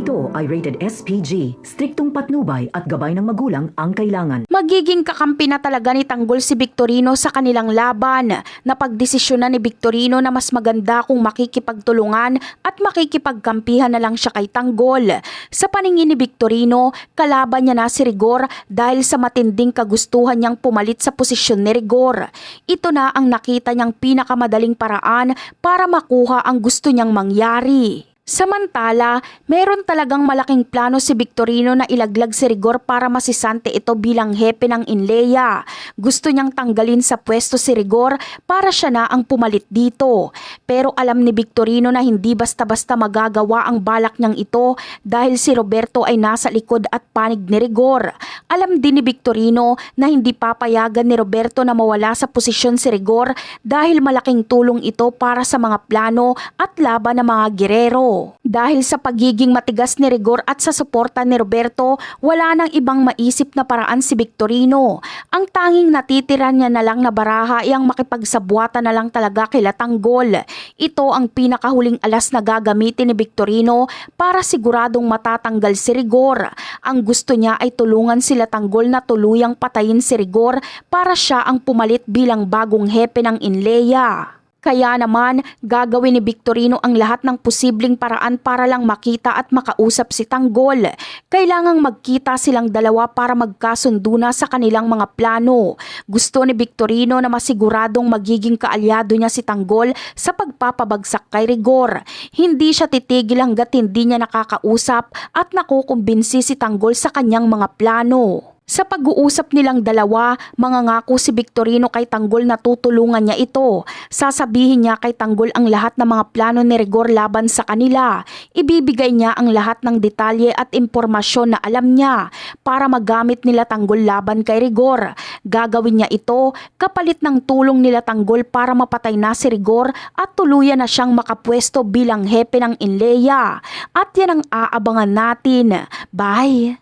ito ay rated SPG. Striktong patnubay at gabay ng magulang ang kailangan. Magiging kakampi na talaga ni Tanggol si Victorino sa kanilang laban. Napagdesisyon na ni Victorino na mas maganda kung makikipagtulungan at makikipagkampihan na lang siya kay Tanggol. Sa paningin ni Victorino, kalaban niya na si Rigor dahil sa matinding kagustuhan niyang pumalit sa posisyon ni Rigor. Ito na ang nakita niyang pinakamadaling paraan para makuha ang gusto niyang mangyari. Samantala, meron talagang malaking plano si Victorino na ilaglag si Rigor para masisante ito bilang hepe ng Inleya. Gusto niyang tanggalin sa pwesto si Rigor para siya na ang pumalit dito. Pero alam ni Victorino na hindi basta-basta magagawa ang balak niyang ito dahil si Roberto ay nasa likod at panig ni Rigor. Alam din ni Victorino na hindi papayagan ni Roberto na mawala sa posisyon si Rigor dahil malaking tulong ito para sa mga plano at laban ng mga gerero. Dahil sa pagiging matigas ni Rigor at sa suporta ni Roberto, wala nang ibang maisip na paraan si Victorino. Ang tanging natitira niya na lang na baraha ay ang makipagsabwata na lang talaga kila Tanggol. Ito ang pinakahuling alas na gagamitin ni Victorino para siguradong matatanggal si Rigor. Ang gusto niya ay tulungan sila Tanggol na tuluyang patayin si Rigor para siya ang pumalit bilang bagong hepe ng Inleya. Kaya naman, gagawin ni Victorino ang lahat ng posibleng paraan para lang makita at makausap si Tanggol. Kailangang magkita silang dalawa para magkasundo na sa kanilang mga plano. Gusto ni Victorino na masiguradong magiging kaalyado niya si Tanggol sa pagpapabagsak kay Rigor. Hindi siya titigil hanggat hindi niya nakakausap at nakukumbinsi si Tanggol sa kanyang mga plano. Sa pag-uusap nilang dalawa, mangangako si Victorino kay Tanggol na tutulungan niya ito. Sasabihin niya kay Tanggol ang lahat ng mga plano ni Rigor laban sa kanila. Ibibigay niya ang lahat ng detalye at impormasyon na alam niya para magamit nila Tanggol laban kay Rigor. Gagawin niya ito kapalit ng tulong nila Tanggol para mapatay na si Rigor at tuluyan na siyang makapwesto bilang hepe ng Inleya. At yan ang aabangan natin. Bye!